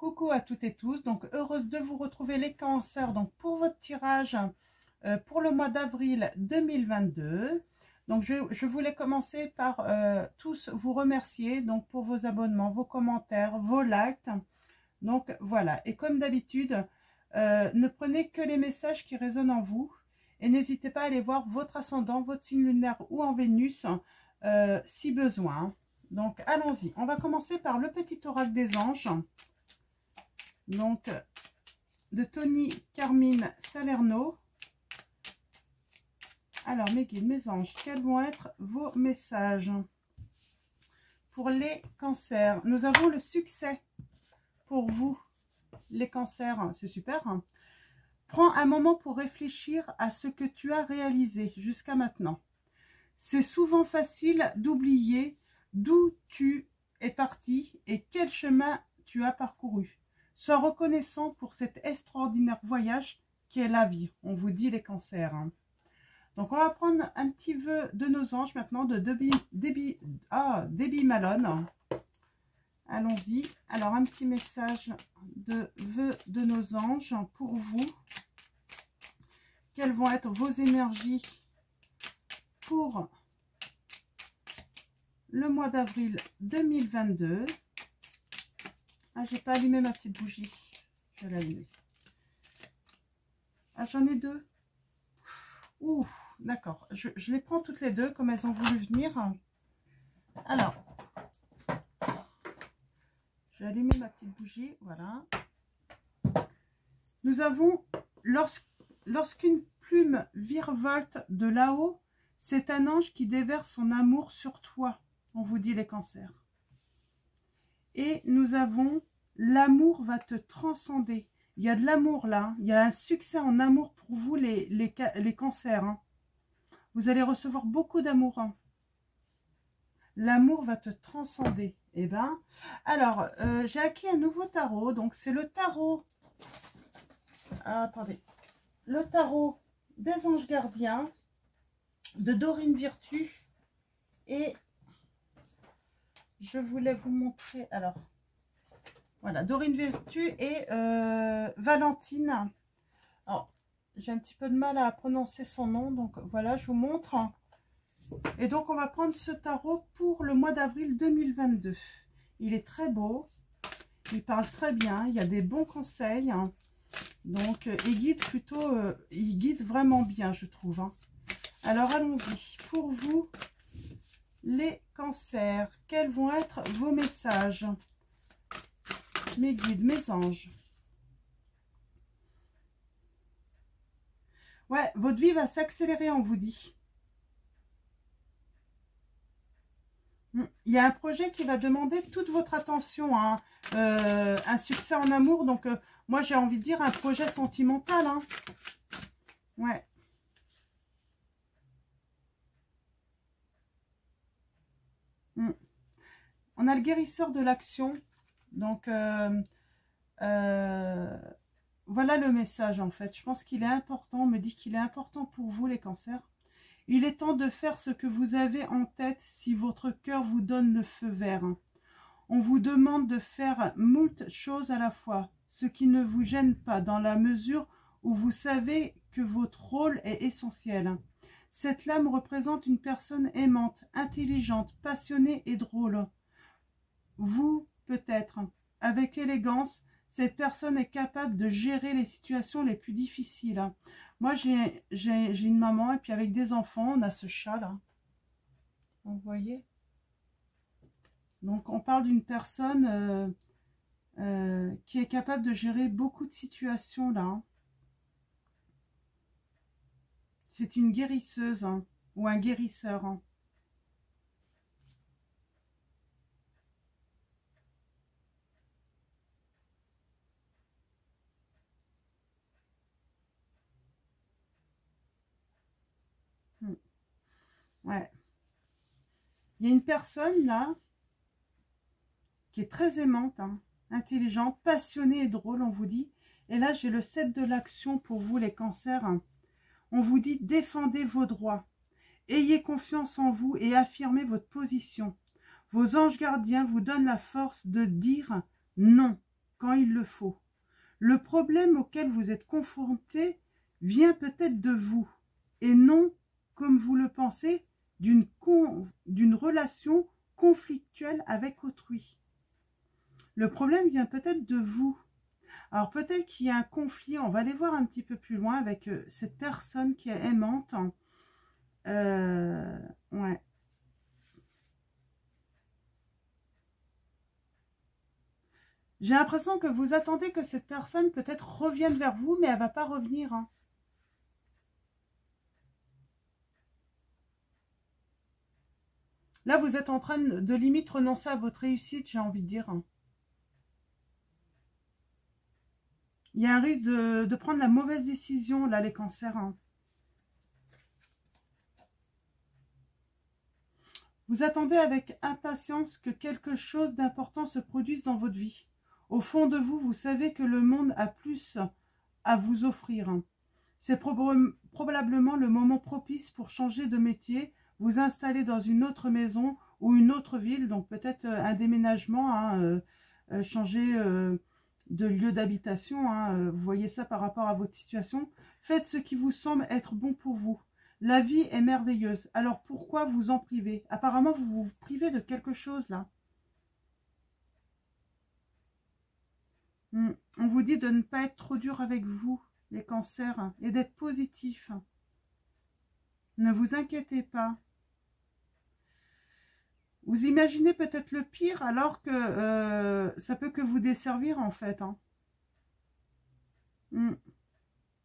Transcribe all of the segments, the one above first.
Coucou à toutes et tous, donc heureuse de vous retrouver les cancers donc pour votre tirage pour le mois d'avril 2022. Donc je voulais commencer par tous vous remercier donc pour vos abonnements, vos commentaires, vos likes. Donc voilà, et comme d'habitude, ne prenez que les messages qui résonnent en vous et n'hésitez pas à aller voir votre ascendant, votre signe lunaire ou en Vénus si besoin. Donc allons-y, on va commencer par le petit oracle des anges. Donc, de Tony Carmine Salerno. Alors, mes guides, mes anges, quels vont être vos messages pour les cancers? Nous avons le succès pour vous, les cancers. C'est super. Prends un moment pour réfléchir à ce que tu as réalisé jusqu'à maintenant. C'est souvent facile d'oublier d'où tu es parti et quel chemin tu as parcouru. Sois reconnaissant pour cet extraordinaire voyage qui est la vie. On vous dit les cancers. Donc, on va prendre un petit vœu de nos anges maintenant, de Debbie Malone. Allons-y. Alors, un petit message de vœu de nos anges pour vous. Quelles vont être vos énergies pour le mois d'avril 2022 ? Ah, j'ai pas allumé ma petite bougie. Je vais l'allumer. Ah, j'en ai deux. Ouh, d'accord. Je les prends toutes les deux comme elles ont voulu venir. Alors, j'ai allumé ma petite bougie. Voilà. Nous avons, lorsqu'une plume virevolte de là-haut, c'est un ange qui déverse son amour sur toi. On vous dit les cancers. Et nous avons l'amour va te transcender. Il y a de l'amour là. Il y a un succès en amour pour vous les cancers. Hein. Vous allez recevoir beaucoup d'amour. Hein. L'amour va te transcender. Eh ben, alors, j'ai acquis un nouveau tarot. Donc, c'est le tarot. Ah, attendez. Le tarot des anges gardiens de Dorine Virtue. Et je voulais vous montrer, alors, voilà, Dorine Virtue et Valentine. Alors, j'ai un petit peu de mal à prononcer son nom, donc voilà, je vous montre. Et donc, on va prendre ce tarot pour le mois d'avril 2022. Il est très beau, il parle très bien, il y a des bons conseils. Hein. Donc, il guide plutôt, il guide vraiment bien, je trouve. Hein. Alors, allons-y. Pour vous, les cancers, quels vont être vos messages? Mes guides, mes anges. Ouais, votre vie va s'accélérer, on vous dit. Il y a un projet qui va demander toute votre attention. Hein. Un succès en amour. Donc, moi, j'ai envie de dire un projet sentimental. Hein. Ouais. On a le guérisseur de l'action. Donc, voilà le message en fait. Je pense qu'il est important, on me dit qu'il est important pour vous les cancers. Il est temps de faire ce que vous avez en tête si votre cœur vous donne le feu vert. On vous demande de faire moult choses à la fois, ce qui ne vous gêne pas dans la mesure où vous savez que votre rôle est essentiel. Cette lame représente une personne aimante, intelligente, passionnée et drôle. Vous, peut-être, avec élégance, cette personne est capable de gérer les situations les plus difficiles. Moi, j'ai une maman et puis avec des enfants, on a ce chat-là. Vous voyez? Donc, on parle d'une personne qui est capable de gérer beaucoup de situations, là. C'est une guérisseuse hein, ou un guérisseur. Hein. Ouais. Il y a une personne là qui est très aimante, hein, intelligente, passionnée et drôle, on vous dit. Et là, j'ai le 7 de l'action pour vous, les cancers. Hein. On vous dit, défendez vos droits. Ayez confiance en vous et affirmez votre position. Vos anges gardiens vous donnent la force de dire non. quand il le faut. Le problème auquel vous êtes confronté vient peut-être de vous et non, comme vous le pensez, d'une relation conflictuelle avec autrui. Le problème vient peut-être de vous. Alors peut-être qu'il y a un conflit, on va aller voir un petit peu plus loin avec cette personne qui est aimante. Ouais. J'ai l'impression que vous attendez que cette personne peut-être revienne vers vous, mais elle ne va pas revenir. Hein. Là, vous êtes en train de limite renoncer à votre réussite, j'ai envie de dire. Il y a un risque de prendre la mauvaise décision, là, les cancers. Hein. Vous attendez avec impatience que quelque chose d'important se produise dans votre vie. Au fond de vous, vous savez que le monde a plus à vous offrir. C'est probablement le moment propice pour changer de métier, vous installer dans une autre maison ou une autre ville, donc peut-être un déménagement, hein, changer de lieu d'habitation. Hein, vous voyez ça par rapport à votre situation. Faites ce qui vous semble être bon pour vous. La vie est merveilleuse, alors pourquoi vous en privez? Apparemment, vous vous privez de quelque chose, là. On vous dit de ne pas être trop dur avec vous, les cancers, et d'être positif. Ne vous inquiétez pas. Vous imaginez peut-être le pire, alors que ça peut que vous desservir, en fait. Hein.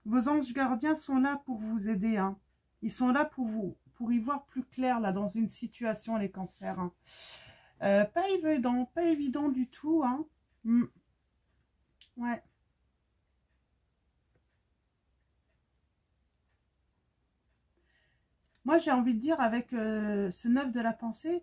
Vos anges gardiens sont là pour vous aider, hein. Ils sont là pour y voir plus clair, là, dans une situation, les cancers. Hein. Pas évident du tout, hein. Ouais. Moi, j'ai envie de dire, avec ce 9 de la pensée,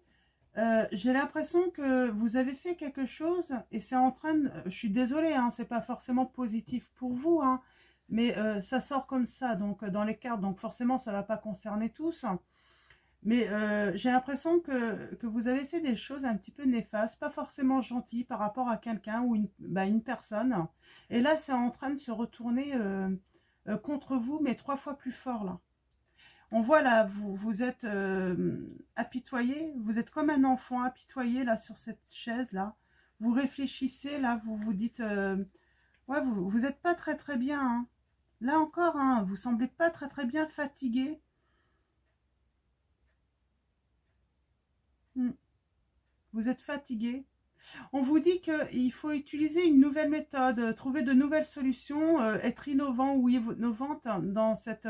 j'ai l'impression que vous avez fait quelque chose et c'est en train de... Je suis désolée, hein, c'est pas forcément positif pour vous, hein, mais ça sort comme ça, donc dans les cartes, donc forcément ça va pas concerner tous. Mais j'ai l'impression que vous avez fait des choses un petit peu néfastes, pas forcément gentilles par rapport à quelqu'un ou une personne. Et là, c'est en train de se retourner contre vous, mais 3 fois plus fort, là. On voit là, vous êtes apitoyé, vous êtes comme un enfant apitoyé là sur cette chaise là. Vous réfléchissez là, vous vous dites, ouais, vous n'êtes pas très bien. Hein. Là encore, hein, vous semblez pas très bien fatigué. Vous êtes fatigué. On vous dit qu'il faut utiliser une nouvelle méthode, trouver de nouvelles solutions, être innovant ou innovante dans cette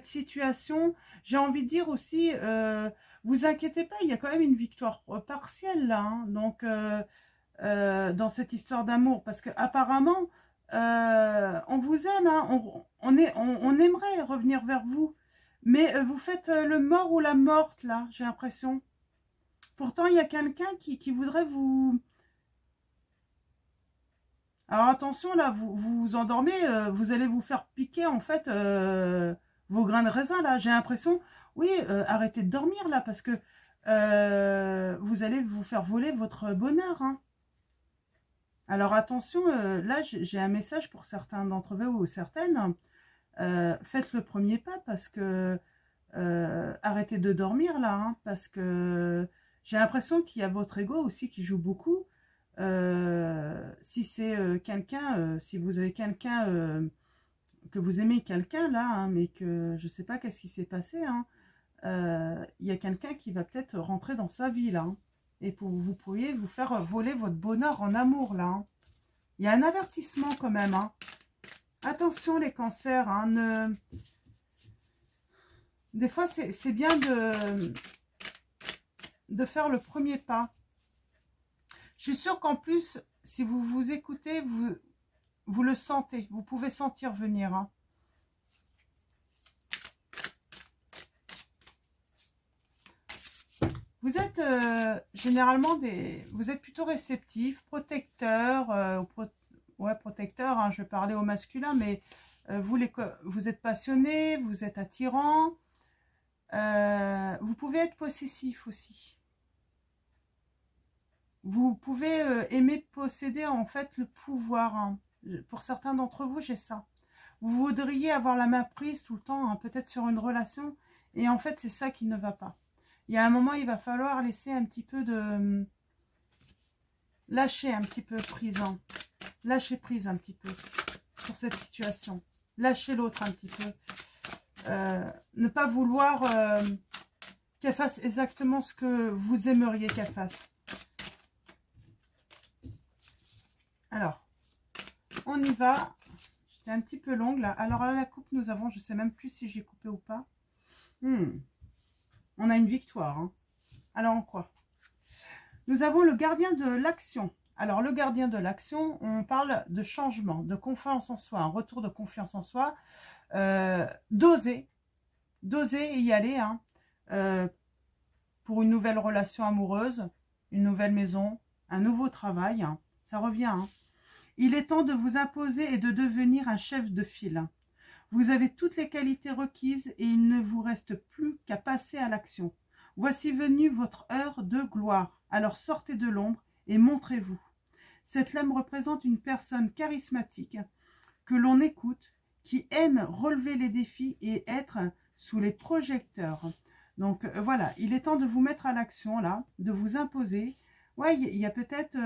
situation. J'ai envie de dire aussi, vous inquiétez pas, il y a quand même une victoire partielle là, hein, donc dans cette histoire d'amour, parce que apparemment on vous aime, hein, on aimerait revenir vers vous, mais vous faites le mort ou la morte là, j'ai l'impression. Pourtant il y a quelqu'un qui voudrait vous... Alors attention là, vous endormez, vous allez vous faire piquer en fait vos grains de raisin là. J'ai l'impression, oui, arrêtez de dormir là parce que vous allez vous faire voler votre bonheur. Hein. Alors attention, là j'ai un message pour certains d'entre vous ou certaines. Faites le premier pas parce que arrêtez de dormir là, hein, parce que j'ai l'impression qu'il y a votre ego aussi qui joue beaucoup. Si c'est quelqu'un, si vous avez quelqu'un, que vous aimez quelqu'un là, hein, mais que je sais pas qu'est-ce qui s'est passé, hein, y a quelqu'un qui va peut-être rentrer dans sa vie là, hein, et vous pourriez vous faire voler votre bonheur en amour là. Hein. Il y a un avertissement quand même. Hein. Attention les cancers, hein, des fois c'est bien de faire le premier pas. Je suis sûre qu'en plus, si vous vous écoutez, vous le sentez. Vous pouvez sentir venir. Hein. Vous êtes généralement vous êtes plutôt réceptif, protecteur, ouais, protecteur, hein, je parlais au masculin, mais vous êtes passionné, vous êtes attirant. Vous pouvez être possessif aussi. Vous pouvez aimer posséder en fait le pouvoir. Hein. Pour certains d'entre vous, j'ai ça. Vous voudriez avoir la main prise tout le temps, hein, peut-être sur une relation. Et en fait, c'est ça qui ne va pas. Il y a un moment, il va falloir laisser un petit peu de... lâcher un petit peu prise. Hein. Lâcher prise un petit peu sur cette situation. Lâcher l'autre un petit peu. Ne pas vouloir qu'elle fasse exactement ce que vous aimeriez qu'elle fasse. Alors, on y va. J'étais un petit peu longue là. Alors là, la coupe, nous avons, je ne sais même plus si j'ai coupé ou pas. On a une victoire. Hein. Alors en quoi? Nous avons le gardien de l'action. Alors le gardien de l'action, on parle de changement, de confiance en soi, un retour de confiance en soi. D'oser y aller. Hein. Pour une nouvelle relation amoureuse, une nouvelle maison, un nouveau travail. Hein. Ça revient. Hein. Il est temps de vous imposer et de devenir un chef de file. Vous avez toutes les qualités requises et il ne vous reste plus qu'à passer à l'action. Voici venue votre heure de gloire. Alors sortez de l'ombre et montrez-vous. Cette lame représente une personne charismatique que l'on écoute, qui aime relever les défis et être sous les projecteurs. Donc voilà, il est temps de vous mettre à l'action là, de vous imposer. Ouais, il y a peut-être...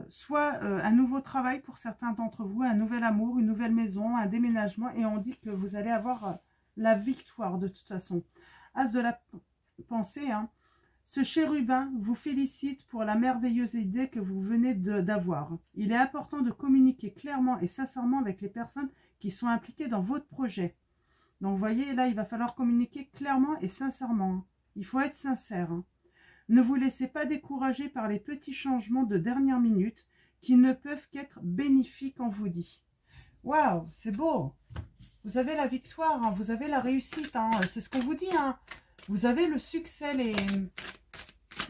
soit un nouveau travail pour certains d'entre vous, un nouvel amour, une nouvelle maison, un déménagement, et on dit que vous allez avoir la victoire de toute façon. As de la pensée, hein. Ce chérubin vous félicite pour la merveilleuse idée que vous venez d'avoir. Il est important de communiquer clairement et sincèrement avec les personnes qui sont impliquées dans votre projet. Donc vous voyez, là il va falloir communiquer clairement et sincèrement. Hein. Il faut être sincère. Hein. Ne vous laissez pas décourager par les petits changements de dernière minute qui ne peuvent qu'être bénéfiques, on vous dit. Waouh, c'est beau. Vous avez la victoire, hein, vous avez la réussite, hein, c'est ce qu'on vous dit. Hein. Vous avez le succès,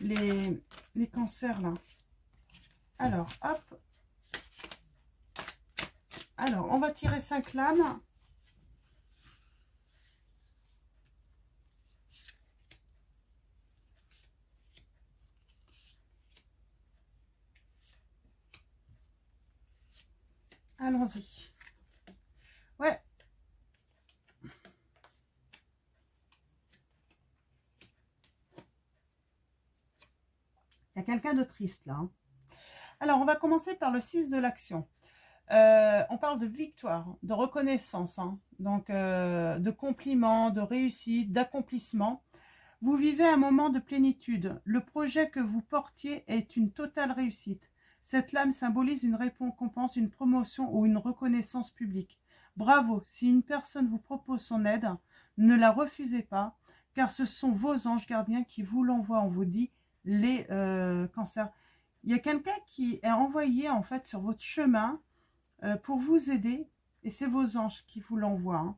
les cancers, là. Alors, hop. Alors, on va tirer 5 lames. Allons-y. Ouais. Il y a quelqu'un de triste là. Hein. Alors, on va commencer par le 6 de l'action. On parle de victoire, de reconnaissance, hein. Donc de compliments, de réussite, d'accomplissement. Vous vivez un moment de plénitude. Le projet que vous portiez est une totale réussite. Cette lame symbolise une récompense, une promotion ou une reconnaissance publique. Bravo, si une personne vous propose son aide, ne la refusez pas, car ce sont vos anges gardiens qui vous l'envoient. On vous dit les cancers. Il y a quelqu'un qui est envoyé en fait sur votre chemin pour vous aider, et c'est vos anges qui vous l'envoient. Hein.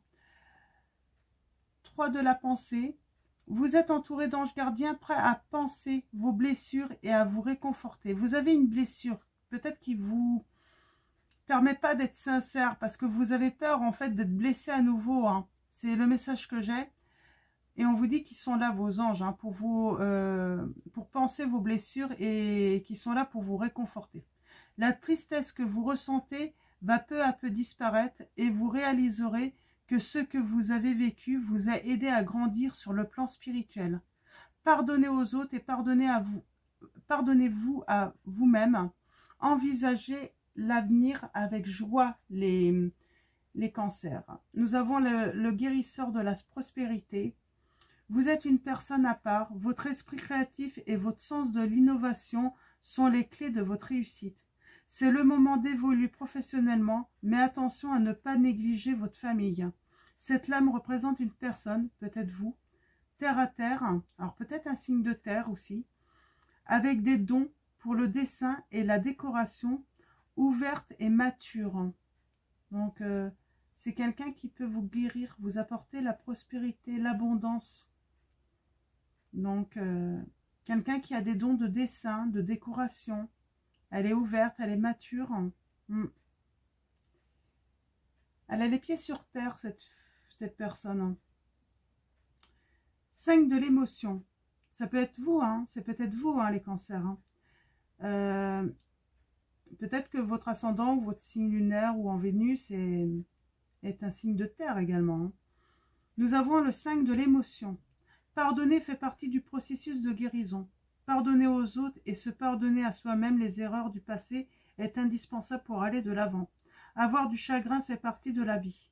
3 de la pensée. Vous êtes entouré d'anges gardiens prêts à penser vos blessures et à vous réconforter. Vous avez une blessure, peut-être qui vous permet pas d'être sincère parce que vous avez peur en fait d'être blessé à nouveau. Hein. C'est le message que j'ai. Et on vous dit qu'ils sont là, vos anges, hein, pour penser vos blessures et qui sont là pour vous réconforter. La tristesse que vous ressentez va peu à peu disparaître et vous réaliserez que ce que vous avez vécu vous a aidé à grandir sur le plan spirituel. Pardonnez aux autres et pardonnez-vous à vous-même. Envisagez l'avenir avec joie, les cancers. Nous avons le guérisseur de la prospérité. Vous êtes une personne à part. Votre esprit créatif et votre sens de l'innovation sont les clés de votre réussite. C'est le moment d'évoluer professionnellement, mais attention à ne pas négliger votre famille. Cette lame représente une personne, peut-être vous, terre à terre, alors peut-être un signe de terre aussi, avec des dons pour le dessin et la décoration, ouverte et mature. Donc, c'est quelqu'un qui peut vous guérir, vous apporter la prospérité, l'abondance. Donc, quelqu'un qui a des dons de dessin, de décoration. Elle est ouverte, elle est mature. Elle a les pieds sur terre, cette personne. 5 de l'émotion. Ça peut être vous, hein, c'est peut-être vous, hein, les cancers. Hein. Peut-être que votre ascendant ou votre signe lunaire ou en Vénus est un signe de terre également. Hein. Nous avons le 5 de l'émotion. Pardonner fait partie du processus de guérison. Pardonner aux autres et se pardonner à soi-même les erreurs du passé est indispensable pour aller de l'avant. Avoir du chagrin fait partie de la vie.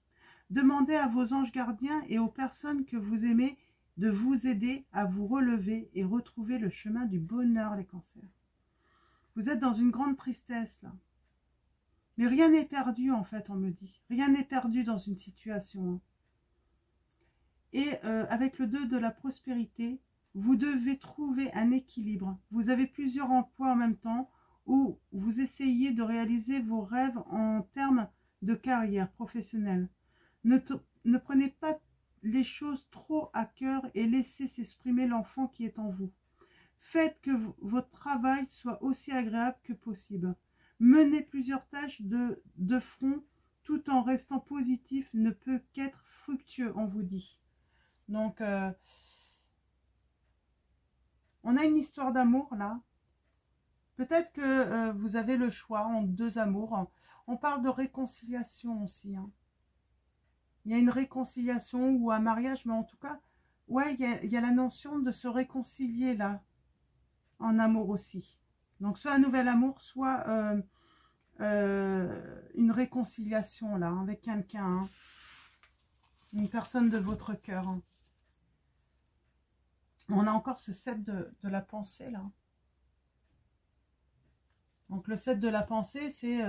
Demandez à vos anges gardiens et aux personnes que vous aimez de vous aider à vous relever et retrouver le chemin du bonheur, les cancers. Vous êtes dans une grande tristesse, là. Mais rien n'est perdu, en fait, on me dit. Rien n'est perdu dans une situation. Hein. Et avec le 2 de la prospérité, vous devez trouver un équilibre. Vous avez plusieurs emplois en même temps où vous essayez de réaliser vos rêves en termes de carrière professionnelle. Ne prenez pas les choses trop à cœur et laissez s'exprimer l'enfant qui est en vous. Faites que votre travail soit aussi agréable que possible. Menez plusieurs tâches de front tout en restant positif ne peut qu'être fructueux, on vous dit. Donc, on a une histoire d'amour là. Peut-être que vous avez le choix entre deux amours. On parle de réconciliation aussi. Hein. Il y a une réconciliation ou un mariage, mais en tout cas, ouais, il y a la notion de se réconcilier là, en amour aussi. Donc, soit un nouvel amour, soit une réconciliation là, avec quelqu'un, hein. Une personne de votre cœur. Hein. On a encore ce 7 de la pensée là. Donc le 7 de la pensée, c'est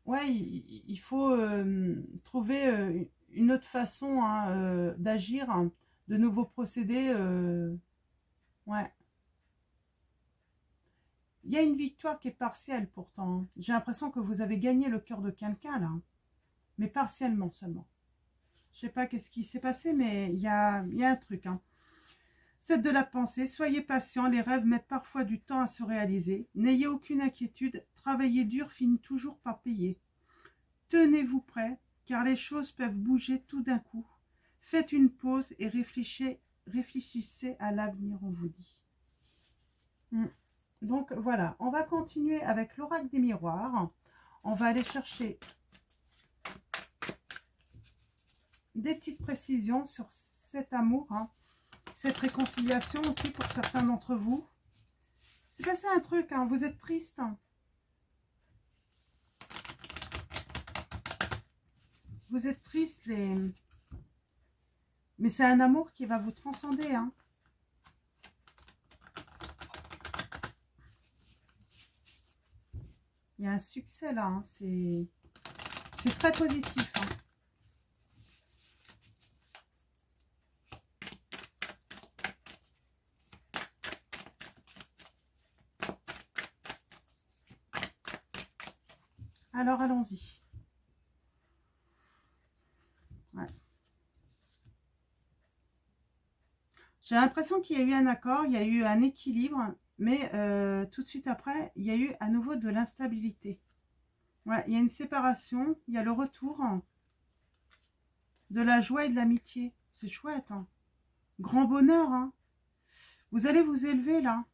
ouais, il faut trouver une autre façon hein, d'agir, hein, de nouveaux procédés. Ouais. Il y a une victoire qui est partielle pourtant. Hein. J'ai l'impression que vous avez gagné le cœur de quelqu'un là, mais partiellement seulement. Je sais pas qu'est-ce qui s'est passé, mais il y a un truc. Hein. 7 de la pensée, soyez patient, les rêves mettent parfois du temps à se réaliser. N'ayez aucune inquiétude, travailler dur finit toujours par payer. Tenez-vous prêt, car les choses peuvent bouger tout d'un coup. Faites une pause et réfléchissez à l'avenir, on vous dit. Donc voilà, on va continuer avec l'oracle des miroirs. On va aller chercher des petites précisions sur cet amour, hein. Cette réconciliation aussi pour certains d'entre vous. C'est passé un truc, hein, vous êtes triste. Hein. Vous êtes triste, mais c'est un amour qui va vous transcender. Hein. Il y a un succès là, hein. C'est très positif. Hein. Alors, allons-y. Ouais. J'ai l'impression qu'il y a eu un accord, il y a eu un équilibre, mais tout de suite après, il y a eu à nouveau de l'instabilité. Ouais, il y a une séparation, il y a le retour de la joie et de l'amitié. C'est chouette. Hein. Grand bonheur. Hein. Vous allez vous élever là.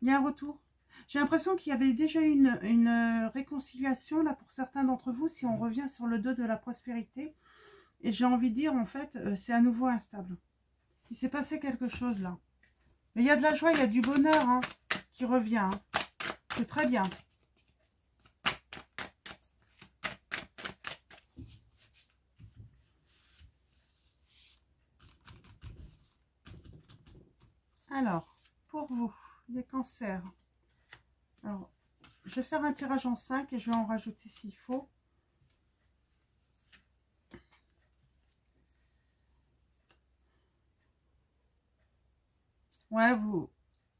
Il y a un retour. J'ai l'impression qu'il y avait déjà une réconciliation là pour certains d'entre vous si on revient sur le 2 de la prospérité. Et j'ai envie de dire en fait, c'est à nouveau instable. Il s'est passé quelque chose là. Mais il y a de la joie, il y a du bonheur hein, qui revient. Hein. C'est très bien. Alors, pour vous, les cancers. Alors, je vais faire un tirage en 5 et je vais en rajouter s'il faut. Ouais,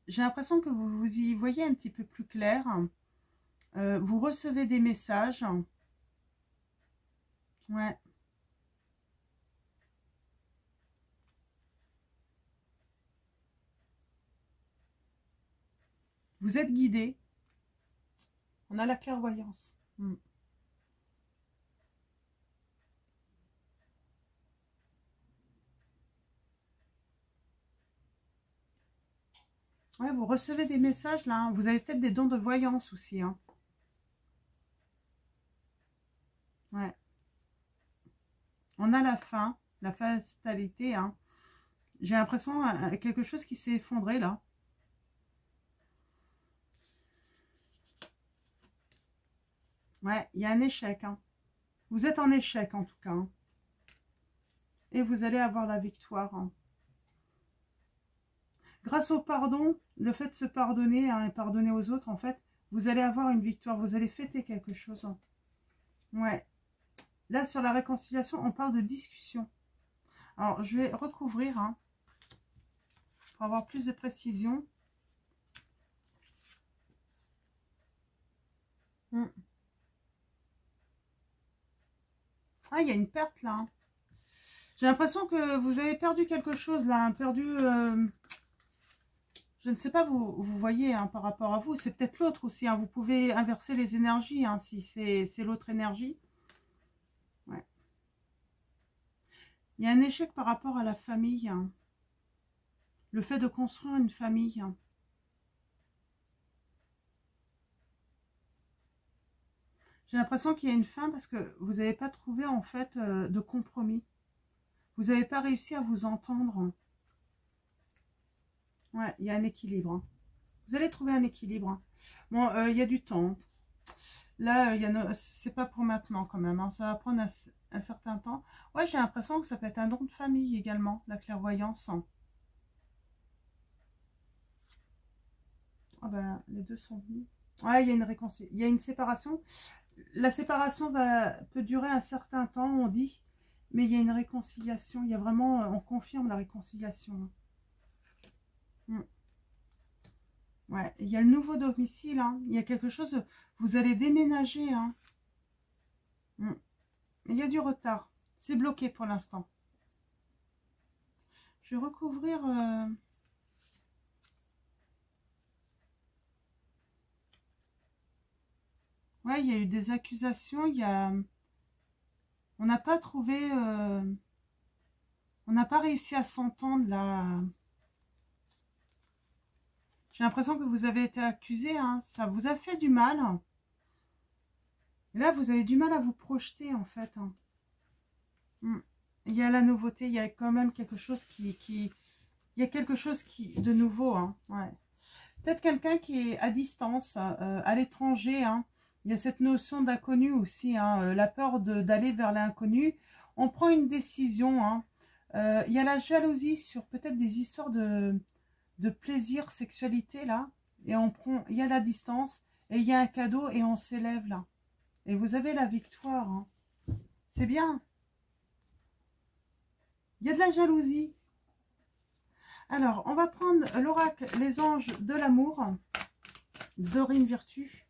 j'ai l'impression que vous y voyez un petit peu plus clair. Vous recevez des messages. Ouais. Vous êtes guidé. On a la clairvoyance. Ouais, vous recevez des messages là. Hein. Vous avez peut-être des dons de voyance aussi. Hein. Ouais. On a la fatalité. Hein. J'ai l'impression quelque chose qui s'est effondré là. Ouais, il y a un échec. Hein. Vous êtes en échec en tout cas. Hein. Et vous allez avoir la victoire. Hein. Grâce au pardon, le fait de se pardonner hein, et pardonner aux autres, en fait, vous allez avoir une victoire. Vous allez fêter quelque chose. Hein. Ouais. Là, sur la réconciliation, on parle de discussion. Alors, je vais recouvrir hein, pour avoir plus de précision. Ah, il y a une perte là. Hein. J'ai l'impression que vous avez perdu quelque chose là. Hein, perdu... je ne sais pas, vous voyez hein, par rapport à vous. C'est peut-être l'autre aussi. Hein. Vous pouvez inverser les énergies hein, si c'est l'autre énergie. Ouais. Il y a un échec par rapport à la famille. Hein. Le fait de construire une famille. Hein. J'ai l'impression qu'il y a une fin parce que vous n'avez pas trouvé en fait de compromis. Vous n'avez pas réussi à vous entendre. Hein. Ouais, il y a un équilibre. Hein. Vous allez trouver un équilibre. Hein. Bon, il y a du temps. Là, c'est pas pour maintenant quand même. Hein. Ça va prendre un certain temps. Ouais, j'ai l'impression que ça peut être un don de famille également, la clairvoyance. Hein. Ah ben, les deux sont venus. Ouais, il y a une réconciliation. Il y a une séparation. La séparation peut durer un certain temps, on dit. Mais il y a une réconciliation. Il y a vraiment, on confirme la réconciliation. Hein. Ouais, il y a le nouveau domicile. Hein. Il y a quelque chose. Vous allez déménager. Hein. Il y a du retard. C'est bloqué pour l'instant. Je vais recouvrir... Ouais, il y a eu des accusations. Il y a... On n'a pas trouvé... On n'a pas réussi à s'entendre là. J'ai l'impression que vous avez été accusé. Hein. Ça vous a fait du mal. Et là, vous avez du mal à vous projeter en fait. Hein. Il y a la nouveauté. Il y a quand même quelque chose qui... Il y a quelque chose de nouveau. Hein. Ouais. Peut-être quelqu'un qui est à distance, à l'étranger. Hein. Il y a cette notion d'inconnu aussi. Hein. La peur d'aller vers l'inconnu. On prend une décision. Hein. Il y a la jalousie sur peut-être des histoires de plaisir, sexualité là. Et on prend, il y a la distance. Et il y a un cadeau et on s'élève là. Et vous avez la victoire. Hein. C'est bien. Il y a de la jalousie. Alors, on va prendre l'oracle Les Anges de l'amour, Dorine Virtue,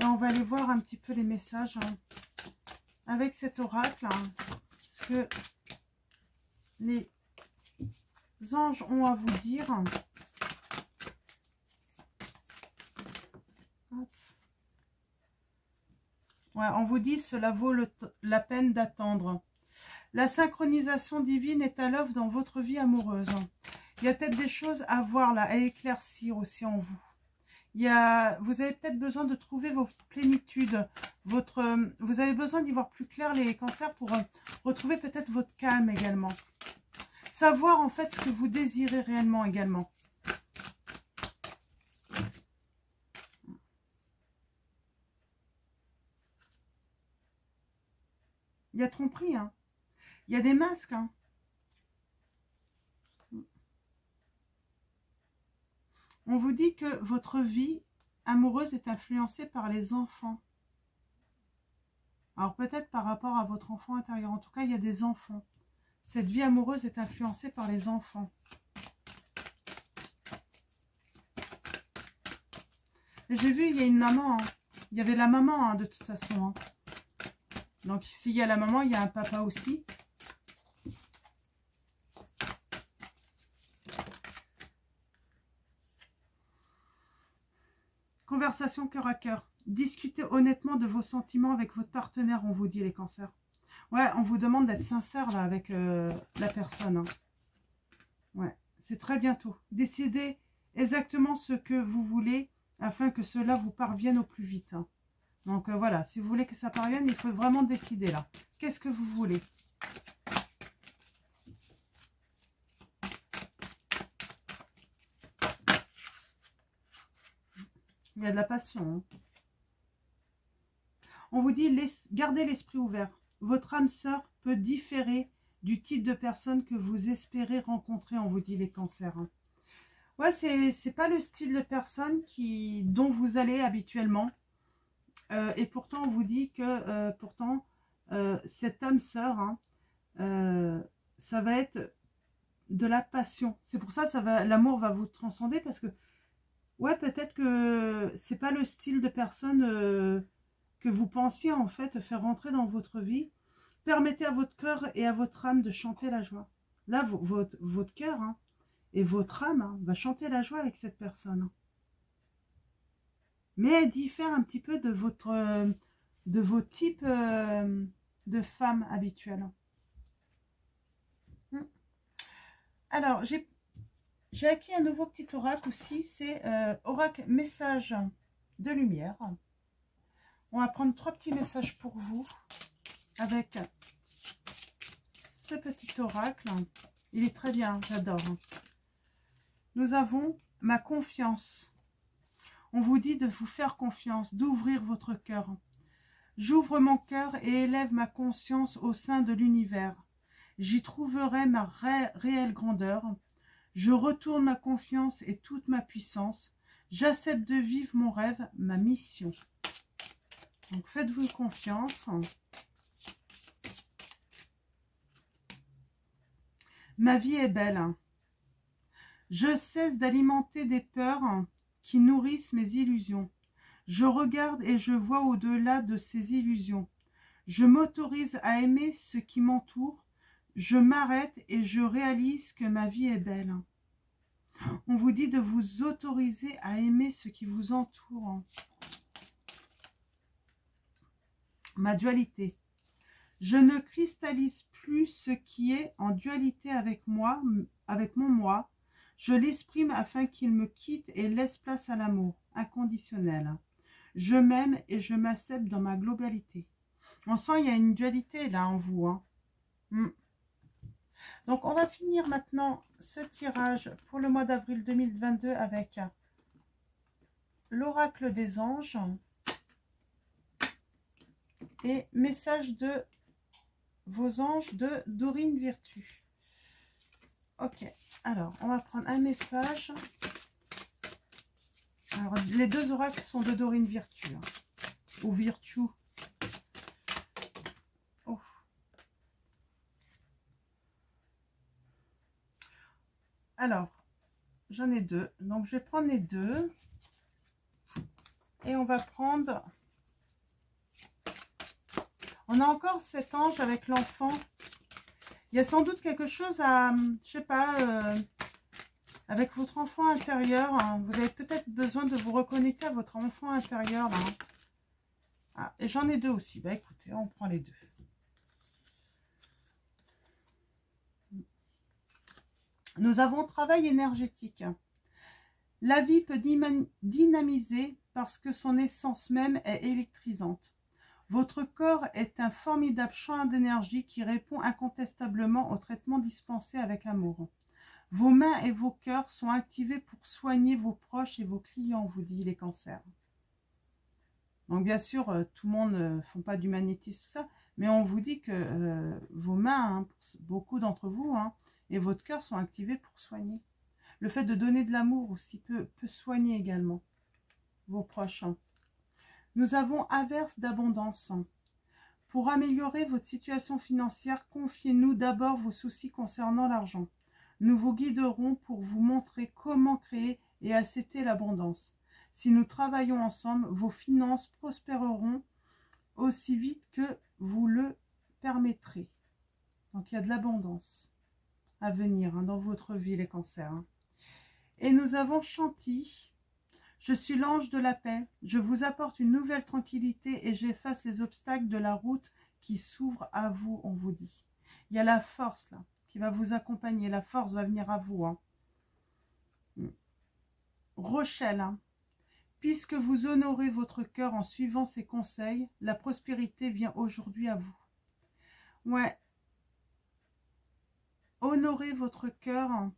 et on va aller voir un petit peu les messages hein, avec cet oracle, hein, ce que les anges ont à vous dire. Hop. Ouais, on vous dit cela vaut la peine d'attendre. La synchronisation divine est à l'œuvre dans votre vie amoureuse. Il y a peut-être des choses à voir là, à éclaircir aussi en vous. Vous avez peut-être besoin de trouver vos plénitudes. Vous avez besoin d'y voir plus clair les cancers pour retrouver peut-être votre calme également. Savoir en fait ce que vous désirez réellement également. Il y a tromperie. Hein. Il y a des masques. Hein. On vous dit que votre vie amoureuse est influencée par les enfants. Alors peut-être par rapport à votre enfant intérieur. En tout cas, il y a des enfants. Cette vie amoureuse est influencée par les enfants. J'ai vu, il y a une maman. Hein. Il y avait la maman, hein, de toute façon. Hein. Donc, s'il y a la maman, il y a un papa aussi. Conversation cœur à cœur. Discutez honnêtement de vos sentiments avec votre partenaire, on vous dit les cancers. Ouais, on vous demande d'être sincère là avec la personne. Hein. Ouais, c'est très bientôt. Décidez exactement ce que vous voulez afin que cela vous parvienne au plus vite. Hein. Donc voilà, si vous voulez que ça parvienne, il faut vraiment décider là. Qu'est-ce que vous voulez? Il y a de la passion. Hein. On vous dit, gardez l'esprit ouvert. Votre âme sœur peut différer du type de personne que vous espérez rencontrer, on vous dit les cancers. Hein. Ouais, c'est pas le style de personne dont vous allez habituellement. Et pourtant, on vous dit que cette âme sœur, hein, ça va être de la passion. C'est pour ça, l'amour va vous transcender parce que, ouais, peut-être que c'est pas le style de personne que vous pensiez en fait faire rentrer dans votre vie. Permettez à votre cœur et à votre âme de chanter la joie. Là, votre cœur hein, et votre âme hein, va chanter la joie avec cette personne. Hein. Mais elle diffère un petit peu de vos types de femmes habituelles. Alors, j'ai acquis un nouveau petit oracle aussi, c'est oracle message de lumière. On va prendre 3 petits messages pour vous avec ce petit oracle. Il est très bien, j'adore. Nous avons ma confiance. On vous dit de vous faire confiance, d'ouvrir votre cœur. J'ouvre mon cœur et élève ma conscience au sein de l'univers. J'y trouverai ma réelle grandeur. Je retourne ma confiance et toute ma puissance. J'accepte de vivre mon rêve, ma mission. Donc faites-vous confiance. Ma vie est belle. Je cesse d'alimenter des peurs qui nourrissent mes illusions. Je regarde et je vois au-delà de ces illusions. Je m'autorise à aimer ce qui m'entoure. Je m'arrête et je réalise que ma vie est belle. On vous dit de vous autoriser à aimer ce qui vous entoure. Ma dualité. Je ne cristallise plus ce qui est en dualité avec moi, avec mon moi. Je l'exprime afin qu'il me quitte et laisse place à l'amour inconditionnel. Je m'aime et je m'accepte dans ma globalité. On sent qu'il y a une dualité là en vous. Hein. Donc on va finir maintenant ce tirage pour le mois d'avril 2022 avec l'oracle des anges et message de vos anges de Dorine Virtue. Ok, alors on va prendre un message. Alors les 2 oracles sont de Dorine Virtue hein, ou Virtue. Oh. Alors j'en ai 2, donc je vais prendre les 2 et on va prendre. On a encore cet ange avec l'enfant. Il y a sans doute quelque chose à, je sais pas, avec votre enfant intérieur. Hein. Vous avez peut-être besoin de vous reconnecter à votre enfant intérieur. Là, hein. Ah, et j'en ai 2 aussi. Bah écoutez, on prend les 2. Nous avons travail énergétique. La vie peut dynamiser parce que son essence même est électrisante. Votre corps est un formidable champ d'énergie qui répond incontestablement au traitement dispensé avec amour. Vos mains et vos cœurs sont activés pour soigner vos proches et vos clients, vous dit les cancers. Donc bien sûr, tout le monde ne font pas du magnétisme, tout ça, mais on vous dit que vos mains, hein, pour beaucoup d'entre vous, hein, et votre cœur sont activés pour soigner. Le fait de donner de l'amour aussi peut soigner également vos proches. Hein. Nous avons averse d'abondance. Pour améliorer votre situation financière, confiez-nous d'abord vos soucis concernant l'argent. Nous vous guiderons pour vous montrer comment créer et accepter l'abondance. Si nous travaillons ensemble, vos finances prospéreront aussi vite que vous le permettrez. Donc il y a de l'abondance à venir hein, dans votre vie, les cancers. Hein. Et nous avons Chantilly. Je suis l'ange de la paix, je vous apporte une nouvelle tranquillité et j'efface les obstacles de la route qui s'ouvre à vous, on vous dit. Il y a la force là, qui va vous accompagner, la force va venir à vous. Hein. Rochelle, hein. Puisque vous honorez votre cœur en suivant ces conseils, la prospérité vient aujourd'hui à vous. Ouais. Honorez votre cœur, hein.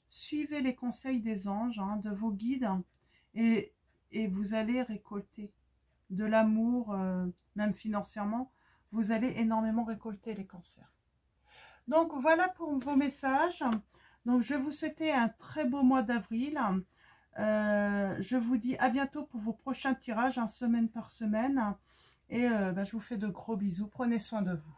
Suivez les conseils des anges, hein, de vos guides, hein, et vous allez récolter de l'amour, même financièrement. Vous allez énormément récolter les cancers. Donc voilà pour vos messages. Donc je vais vous souhaiter un très beau mois d'avril. Je vous dis à bientôt pour vos prochains tirages, hein, semaine par semaine. Et je vous fais de gros bisous. Prenez soin de vous.